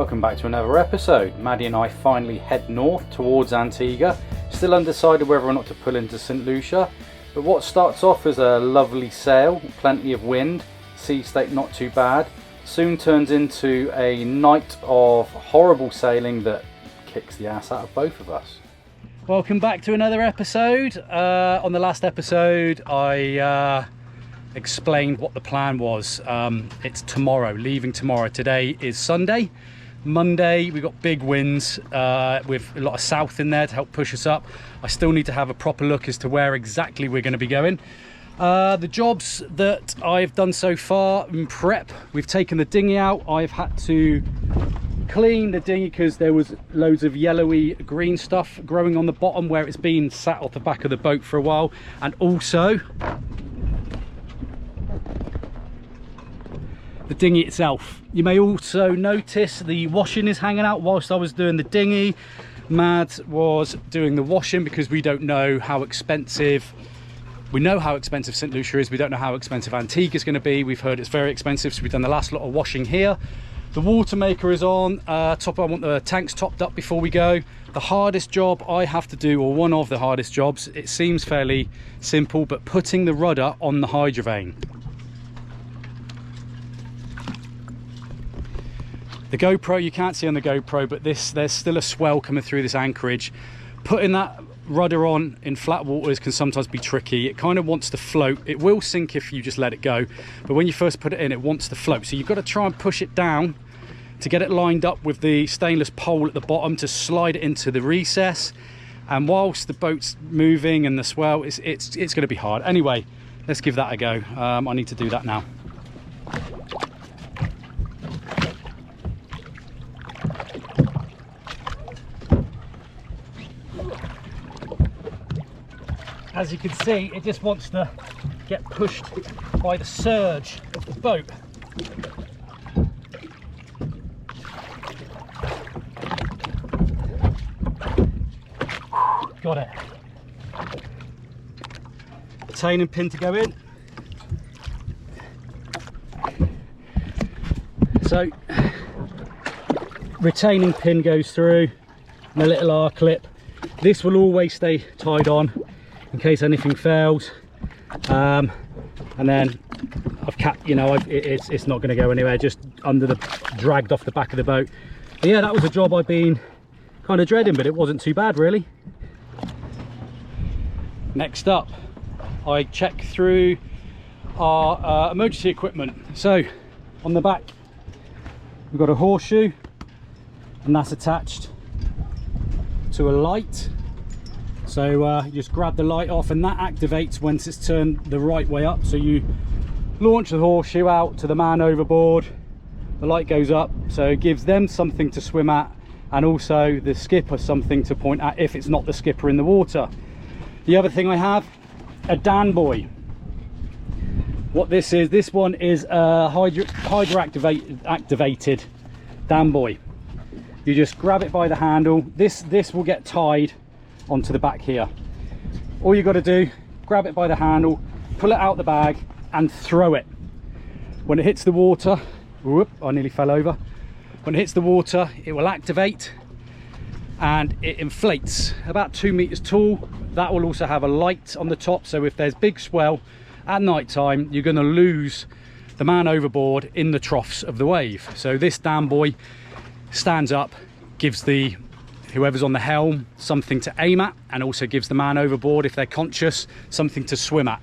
Welcome back to another episode. Maddie and I finally head north towards Antigua. Still undecided whether or not to pull into St. Lucia, but what starts off as a lovely sail, plenty of wind, sea state not too bad, soon turns into a night of horrible sailing that kicks the ass out of both of us. Welcome back to another episode. On the last episode I explained what the plan was. It's tomorrow, leaving tomorrow. Today is Sunday. Monday we got big winds with a lot of south in there to help push us up. I still need to have a proper look as to where exactly we're going to be going. The jobs that I've done so far in prep, we've taken the dinghy out. I've had to clean the dinghy because there was loads of yellowy green stuff growing on the bottom where it's been sat off the back of the boat for a while, and also the dinghy itself. You may also notice the washing is hanging out whilst I was doing the dinghy. Mad was doing the washing because we don't know how expensive, we know how expensive St. Lucia is, we don't know how expensive Antigua is going to be. We've heard it's very expensive, so we've done the last lot of washing here. The water maker is on. I want the tanks topped up before we go. The hardest job I have to do, or one of the hardest jobs, it seems fairly simple, but putting the rudder on the hydrovane. The GoPro, you can't see on the GoPro, but there's still a swell coming through this anchorage. Putting that rudder on in flat waters can sometimes be tricky. It kind of wants to float. It will sink if you just let it go, but when you first put it in, it wants to float. So you've got to try and push it down to get it lined up with the stainless pole at the bottom to slide it into the recess. And whilst the boat's moving and the swell, it's going to be hard. Anyway, let's give that a go. I need to do that now. As you can see, it just wants to get pushed by the surge of the boat. Got it. Retaining pin to go in. So, retaining pin goes through, and a little R clip. This will always stay tied on in case anything fails, and then I've capped, it's not going to go anywhere, just under the, dragged off the back of the boat. But yeah, that was a job I've been kind of dreading, but it wasn't too bad really. Next up, I check through our emergency equipment. So on the back we've got a horseshoe, and that's attached to a light. So you just grab the light off, and that activates once it's turned the right way up. So you launch the horseshoe out to the man overboard, the light goes up, so it gives them something to swim at, and also the skipper something to point at if it's not the skipper in the water. The other thing I have, a Dan buoy. What this is, this one is a hydro activated Dan buoy. You just grab it by the handle. This will get tied onto the back here. All you got to do, grab it by the handle, pull it out the bag and throw it. When it hits the water, whoop, I nearly fell over. When it hits the water, it will activate and it inflates about 2 meters tall. That will also have a light on the top, so if there's big swell at night time, you're going to lose the man overboard in the troughs of the wave. So this Dan buoy stands up, gives the whoever's on the helm something to aim at, and also gives the man overboard, if they're conscious, something to swim at.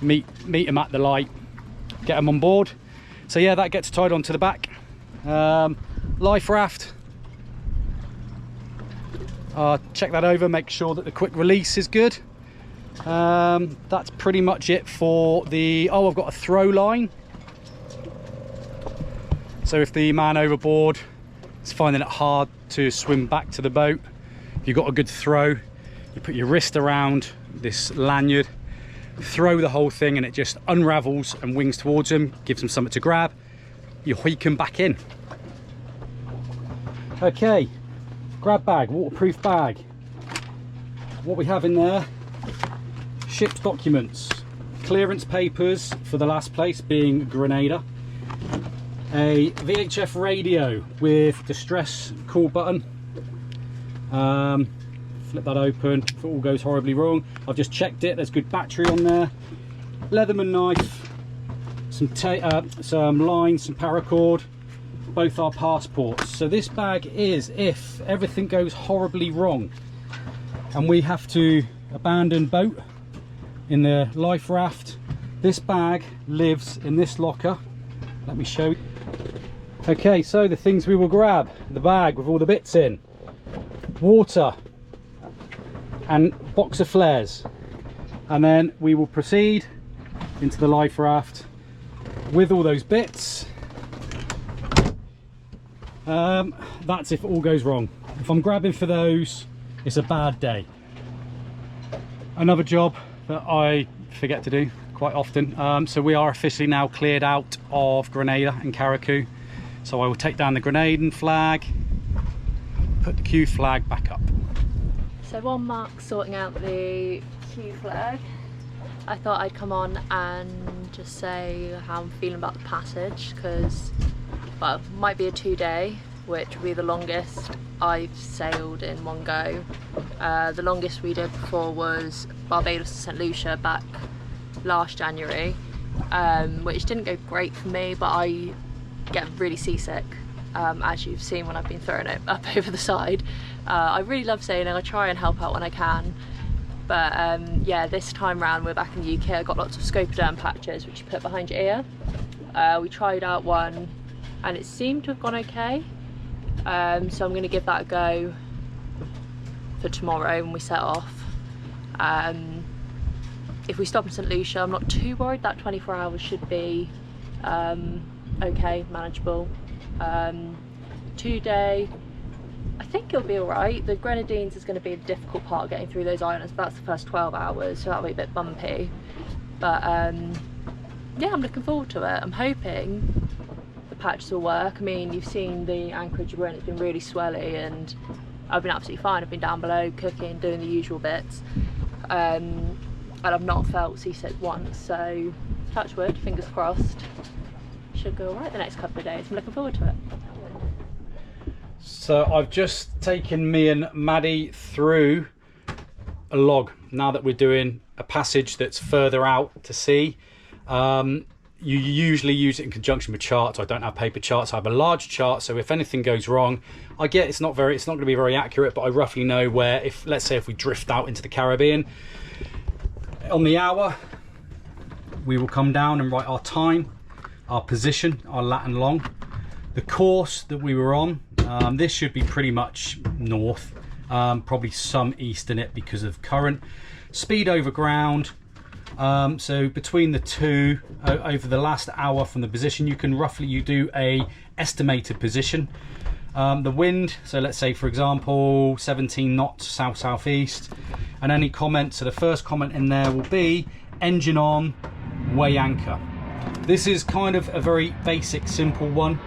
Meet them at the light, get them on board. So yeah, that gets tied onto the back. Life raft, check that over, make sure that the quick release is good. That's pretty much it for the, I've got a throw line. So if the man overboard is finding it hard to swim back to the boat, if you've got a good throw, you put your wrist around this lanyard, throw the whole thing, and it just unravels and wings towards him, gives him something to grab. You hoik him back in. Okay, grab bag, waterproof bag. What we have in there, ship's documents, clearance papers for the last place being Grenada, a VHF radio with distress call button. Flip that open if it all goes horribly wrong. I've just checked it, there's good battery on there. Leatherman knife, some lines, some paracord, both our passports. So this bag is, if everything goes horribly wrong and we have to abandon boat in the life raft, this bag lives in this locker. Let me show you. Okay, so the things we will grab: the bag with all the bits in, water and box of flares, and then we will proceed into the life raft with all those bits. That's if it all goes wrong. If I'm grabbing for those, it's a bad day. Another job that I forget to do quite often. So we are officially now cleared out of Grenada and Carriacou. So I will take down the Grenadan flag, put the Q flag back up. So while Mark's sorting out the Q flag, I thought I'd come on and just say how I'm feeling about the passage, because, well, it might be a 2-day, which will be the longest I've sailed in one go. The longest we did before was Barbados to St. Lucia back last January, which didn't go great for me, but I get really seasick, as you've seen when I've been throwing it up over the side. I really love sailing, I try and help out when I can, but yeah, this time round we're back in the UK. I got lots of scopoderm patches which you put behind your ear. We tried out one and it seemed to have gone okay, so I'm going to give that a go for tomorrow when we set off. If we stop in St. Lucia, I'm not too worried. That 24 hours should be okay, manageable. 2-day, I think it'll be alright. The Grenadines is going to be the difficult part of getting through those islands. That's the first 12 hours, so that'll be a bit bumpy. But yeah, I'm looking forward to it. I'm hoping the patches will work. I mean, you've seen the anchorage we're in, it's been really swelly, and I've been absolutely fine. I've been down below cooking, doing the usual bits, and I've not felt seasick once, so touch wood, fingers crossed, should go alright the next couple of days. I'm looking forward to it. So I've just taken me and Maddie through a log. Now that we're doing a passage that's further out to sea, you usually use it in conjunction with charts. I don't have paper charts, I have a large chart, so if anything goes wrong, I get it's not going to be very accurate, but I roughly know where, if let's say if we drift out into the Caribbean, on the hour we will come down and write our time, our position, our lat and long, the course that we were on. This should be pretty much north, probably some east in it because of current, speed over ground. So between the two, over the last hour from the position, you can roughly, do a estimated position. The wind, so let's say for example 17 knots south-southeast, and any comment, so the first comment in there will be engine on, weigh anchor. This is kind of a very basic, simple one.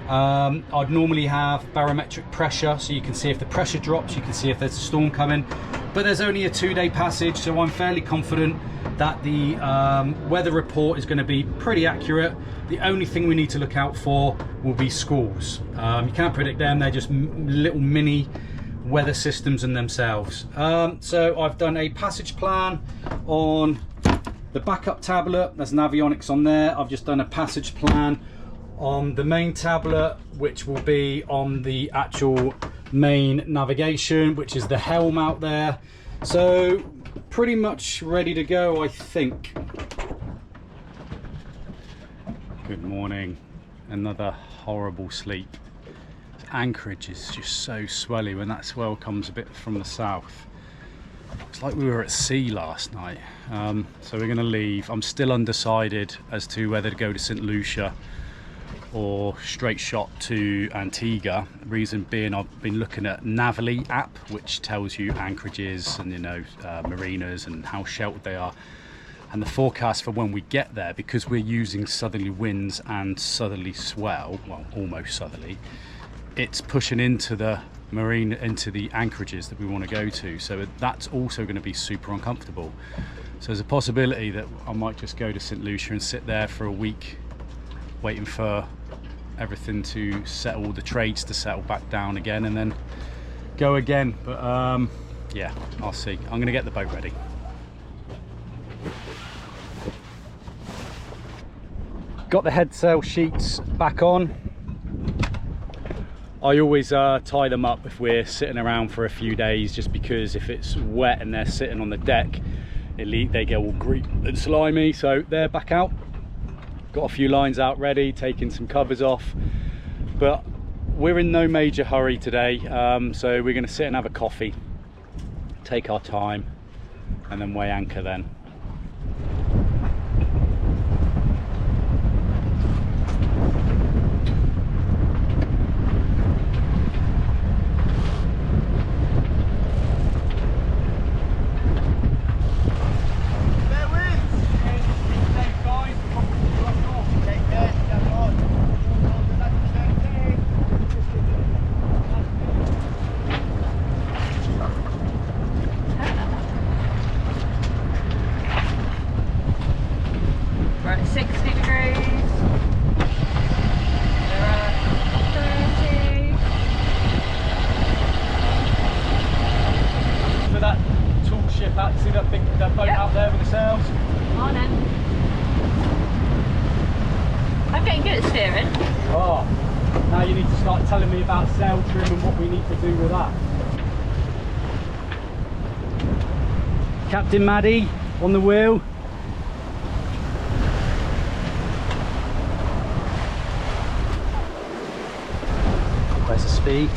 I'd normally have barometric pressure, so you can see if the pressure drops, you can see if there's a storm coming, but there's only a 2-day passage, so I'm fairly confident that the weather report is going to be pretty accurate. The only thing we need to look out for will be squalls. You can't predict them, they're just little mini weather systems in themselves. So I've done a passage plan on the backup tablet, there's an avionics on there. I've just done a passage plan on the main tablet, which will be on the actual main navigation, which is the helm out there. So pretty much ready to go, I think. Good morning. Another horrible sleep. Anchorage is just so swelly when that swell comes a bit from the south. It's like we were at sea last night. So we're going to leave. I'm still undecided as to whether to go to St. Lucia or straight shot to Antigua. Reason being, I've been looking at Navily app, which tells you anchorages and marinas and how sheltered they are, and the forecast for when we get there, because we're using southerly winds and southerly swell, well, almost southerly, it's pushing into the marine, into the anchorages that we want to go to, so that's also going to be super uncomfortable. So there's a possibility that I might just go to St. Lucia and sit there for a week waiting for everything to settle, the trades to settle back down again, and then go again. But yeah, I'll see. I'm gonna get the boat ready. Got the head sail sheets back on. I always tie them up if we're sitting around for a few days, just because if it's wet and they're sitting on the deck, they get all green and slimy. So they're back out. Got a few lines out ready, taking some covers off, but we're in no major hurry today. So we're going to sit and have a coffee, take our time, and then weigh anchor then. Now you need to start telling me about sail trim and what we need to do with that. Captain Maddie on the wheel. Where's the speed?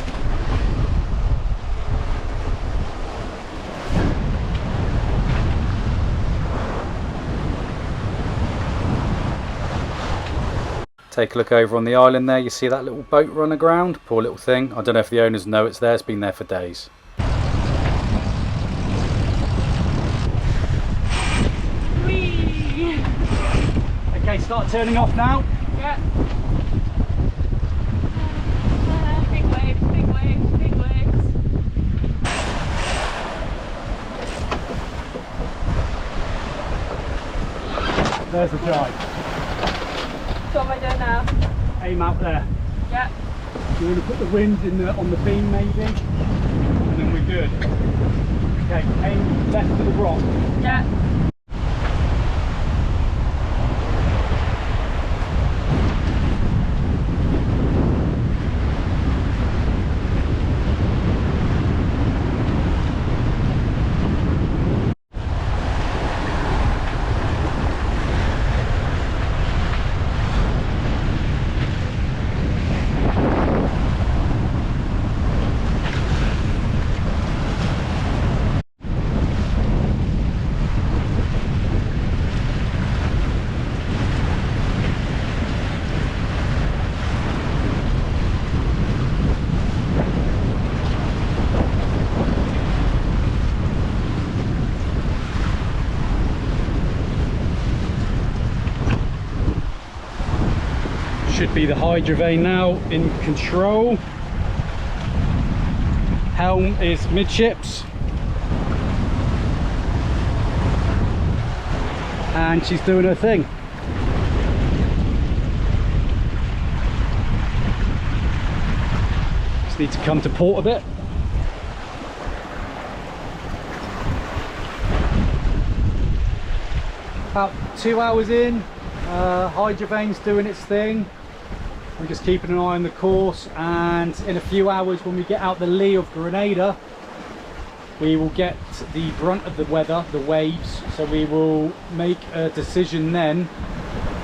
Take a look over on the island there, you see that little boat run aground? Poor little thing. I don't know if the owners know it's there, it's been there for days. Whee! Okay, start turning off now. Yeah. Big waves, big waves, big waves. There's the drive. So what am I doing now? Aim out there. Yeah. You want to put the wind on the beam maybe, and then we're good. Okay, aim left to the rock. Yeah. Should be the hydrovane now in control. Helm is midships. And she's doing her thing. Just need to come to port a bit. About 2 hours in, hydrovane's doing its thing. I'm just keeping an eye on the course, and in a few hours when we get out the lee of Grenada, we will get the brunt of the weather, the waves, so we will make a decision then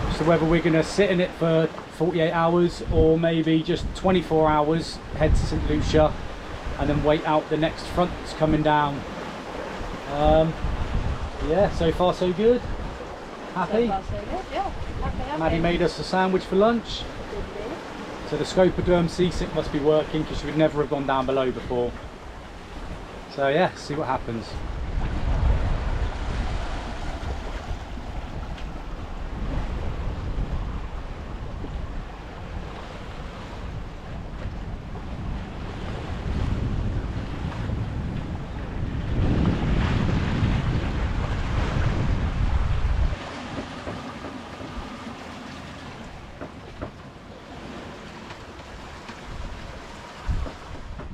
as to whether we're going to sit in it for 48 hours or maybe just 24 hours, head to St. Lucia and then wait out the next front that's coming down. Yeah, so far so good. Happy? So far so good, yeah. Happy. Maddie made us a sandwich for lunch. So the Scopoderm seasick must be working, because she would never have gone down below before. So yeah, see what happens.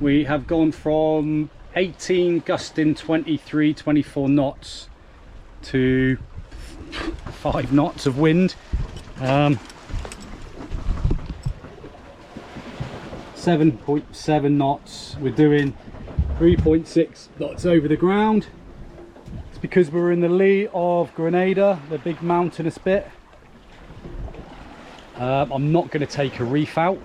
We have gone from 18 gusting 23, 24 knots to 5 knots of wind. 7.7 knots. We're doing 3.6 knots over the ground. It's because we're in the lee of Grenada, the big mountainous bit. I'm not going to take a reef out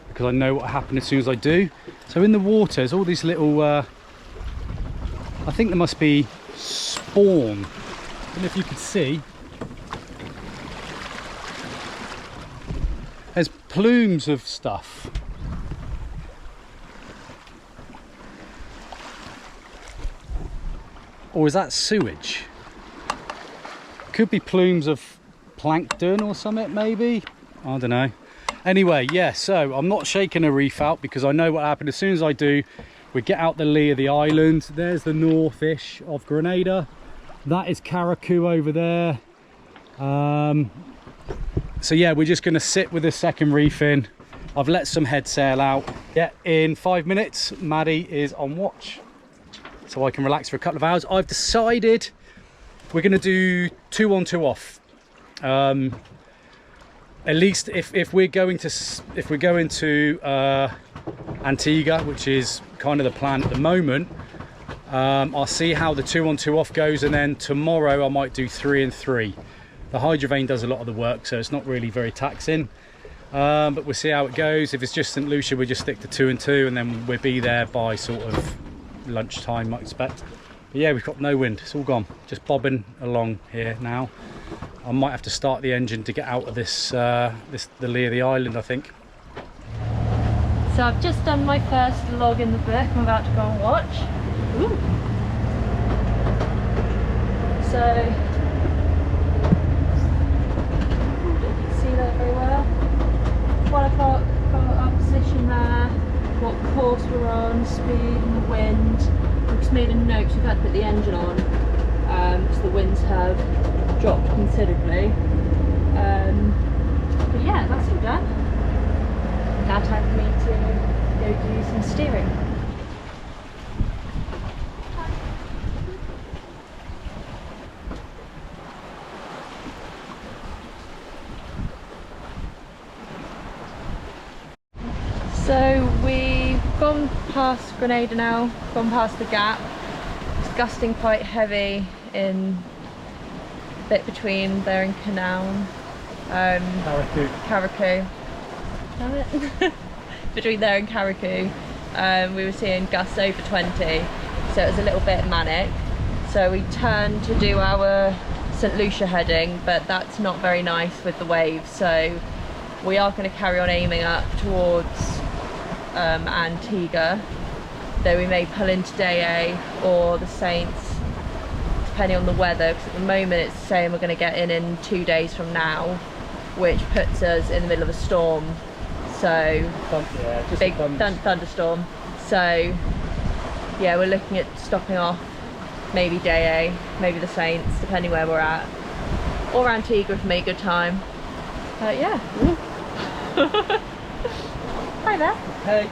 because I know what will happen as soon as I do. So in the water there's all these little I think there must be spawn. I don't know if you could see, there's plumes of stuff. Or is that sewage? Could be plumes of plankton or something, maybe. I don't know. Anyway, yeah, so I'm not shaking a reef out because I know what happened. As soon as I do, we get out the lee of the island. There's the north-ish of Grenada. That is Carriacou over there. So yeah, we're just going to sit with the second reef in. I've let some head sail out. Yeah, in 5 minutes, Maddie is on watch, so I can relax for a couple of hours. I've decided we're going to do 2 on 2 off. At least if we're going to Antigua, which is kind of the plan at the moment. I'll see how the 2 on 2 off goes, and then tomorrow I might do 3 and 3. The hydrovane does a lot of the work, so it's not really very taxing. But we'll see how it goes. If it's just St. Lucia, we'll just stick to 2 and 2, and then we'll be there by sort of lunchtime, I expect. But yeah, we've got no wind, it's all gone. Just bobbing along here now. I might have to start the engine to get out of the lee of the island, I think. So I've just done my first log in the book. I'm about to go and watch. Ooh. So, you can see that very well. 1 o'clock, got our position there, what course we're on, speed and the wind. We've just made a note, we've had to put the engine on because the winds have dropped considerably. But yeah, that's all done. Now time for me to go do some steering. So we've gone past Grenada now, gone past the gap. It's gusting quite heavy in the bit between there and Canal. Carriacou. Damn it. Between there and Carriacou, we were seeing gusts over 20, so it was a little bit manic. So we turned to do our St. Lucia heading, but that's not very nice with the waves, so we are going to carry on aiming up towards Antigua, though we may pull into Day A or the Saints, depending on the weather, because at the moment it's saying we're going to get in 2 days from now, which puts us in the middle of a storm. So yeah, just big thunderstorm. So yeah, we're looking at stopping off maybe Day A, maybe the Saints, depending where we're at, or Antigua if we make good time. Yeah. Hi there.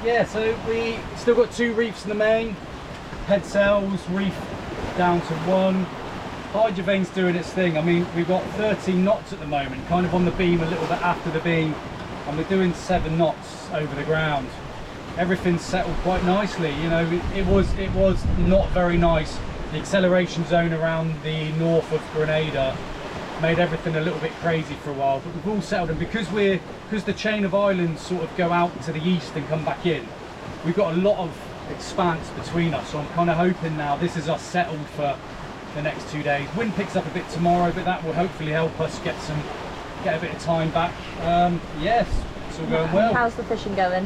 Yeah, so we still got 2 reefs in the main. Head sails, reef down to 1. Hydrovane's doing its thing. I mean, we've got 13 knots at the moment, kind of on the beam, a little bit after the beam, and we're doing 7 knots over the ground. Everything's settled quite nicely. You know, it was not very nice. The acceleration zone around the north of Grenada made everything a little bit crazy for a while, but we've all settled, and because the chain of islands sort of go out to the east and come back in, we've got a lot of expanse between us. So I'm kind of hoping now this is us settled for the next 2 days. Wind picks up a bit tomorrow, but that will hopefully help us get a bit of time back. Yes, it's all going well. How's the fishing going?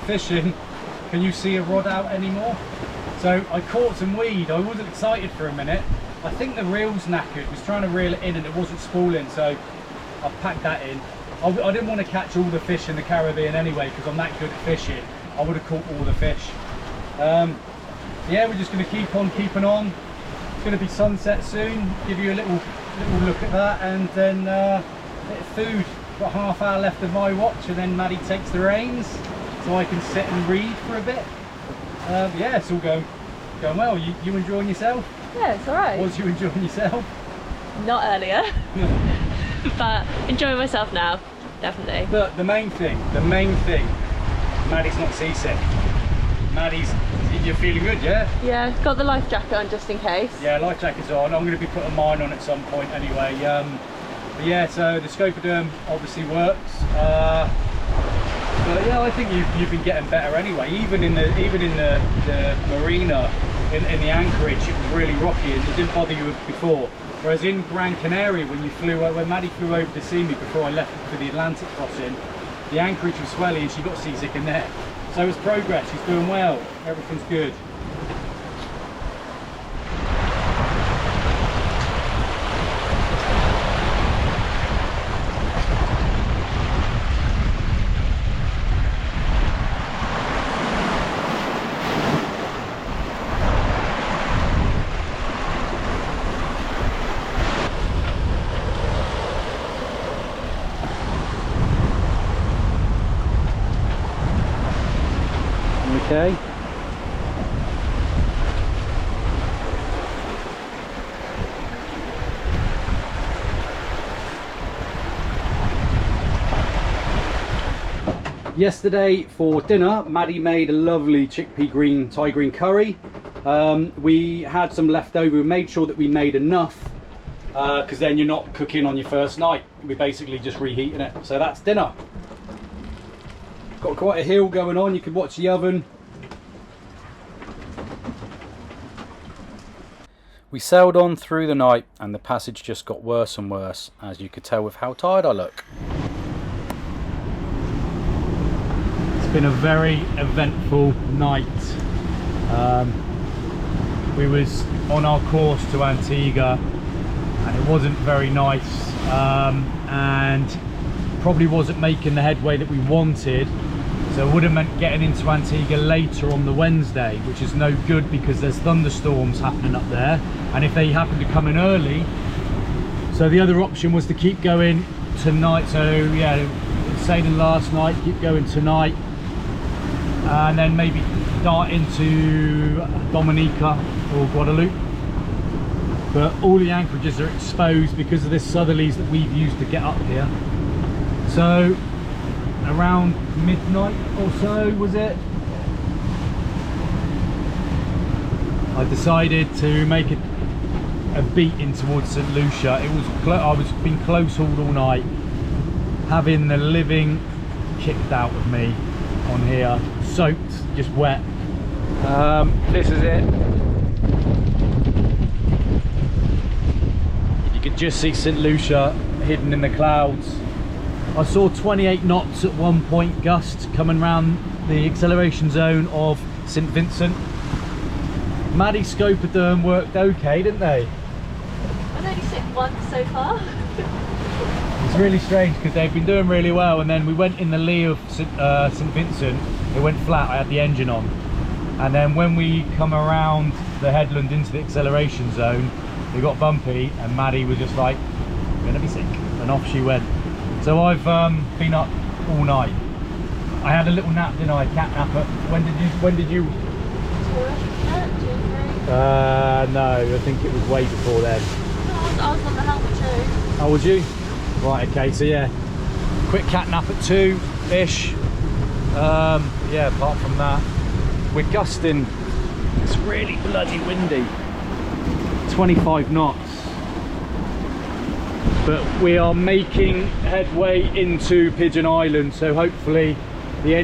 Fishing, can you see a rod out anymore? So I caught some weed. I wasn't excited for a minute. I think the reel's knackered. Was trying to reel it in and it wasn't spooling, so I packed that in. I didn't want to catch all the fish in the Caribbean anyway because I'm that good at fishing. I would have caught all the fish. Yeah, we're just going to keep on keeping on. It's going to be sunset soon. Give you a little look at that, and then a bit of food. Got half hour left of my watch, and then Maddie takes the reins, so I can sit and read for a bit. Yeah, it's all going well. You enjoying yourself? Yeah, it's alright. Was you enjoying yourself? Not earlier, but enjoying myself now, definitely. But the main thing, Maddie's not seasick. You're feeling good, yeah? Yeah, got the life jacket on just in case. Yeah, life jacket's on. I'm going to be putting mine on at some point anyway. But yeah, so the scopoderm obviously works. But yeah, I think you've been getting better anyway. Even in the marina, in the anchorage, it was really rocky and it didn't bother you before. Whereas in Gran Canaria, when Maddie flew over to see me before I left for the Atlantic crossing, the anchorage was swelly and she got seasick in there. So it's progress. She's doing well. Everything's good. Okay. Yesterday for dinner, Maddie made a lovely chickpea Thai green curry. We had some left over. We made sure that we made enough because then you're not cooking on your first night. We're basically just reheating it. So that's dinner. Got quite a hill going on. You can watch the oven. We sailed on through the night and the passage just got worse and worse, as you could tell with how tired I look. It's been a very eventful night. We was on our course to Antigua and it wasn't very nice and probably wasn't making the headway that we wanted. So it would have meant getting into Antigua later on the Wednesday, which is no good because there's thunderstorms happening up there. And if they happen to come in early, so the other option was to keep going tonight. So yeah, sailing last night, keep going tonight, and then maybe dart into Dominica or Guadeloupe. But all the anchorages are exposed because of this southerlies that we've used to get up here. So around midnight or so, was it, I decided to make a beat in towards St. Lucia. It was I was been close hauled all night, having the living kicked out of me on here, soaked, just wet. This is it. You could just see St. Lucia hidden in the clouds. I saw 28 knots at one point, gusts coming round the acceleration zone of St. Vincent. Maddie's scopoderm worked okay, didn't they? I've only sick once so far. It's really strange because they've been doing really well, and then we went in the lee of St. Vincent, it went flat, I had the engine on. And then when we come around the headland into the acceleration zone, we got bumpy and Maddie was just like, "I'm gonna be sick," and off she went. So I've been up all night. I had a little nap, didn't I? Cat nap. When did you? 2, 3. No, I think it was way before then. No, I was on the helmet too. Oh, was you? Right, okay, so yeah, quick cat nap at 2-ish. Yeah, apart from that, we're gusting. It's really bloody windy. 25 knots. But we are making headway into Pigeon Island, so hopefully the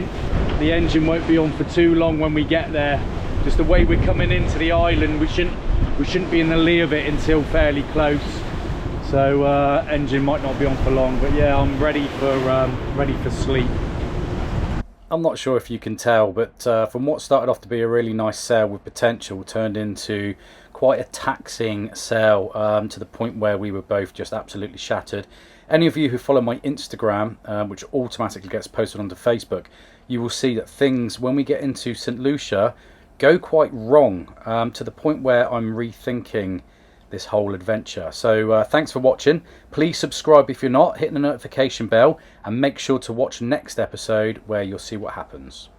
engine won't be on for too long when we get there. Just the way we're coming into the island, we shouldn't be in the lee of it until fairly close. So engine might not be on for long, but yeah, I'm ready for sleep. I'm not sure if you can tell, but from what started off to be a really nice sail with potential turned into quite a taxing sail, to the point where we were both just absolutely shattered. Any of you who follow my Instagram, which automatically gets posted onto Facebook, you will see that things, when we get into St. Lucia, go quite wrong, to the point where I'm rethinking this whole adventure. So thanks for watching. Please subscribe if you're not, hit the notification bell, and make sure to watch next episode where you'll see what happens.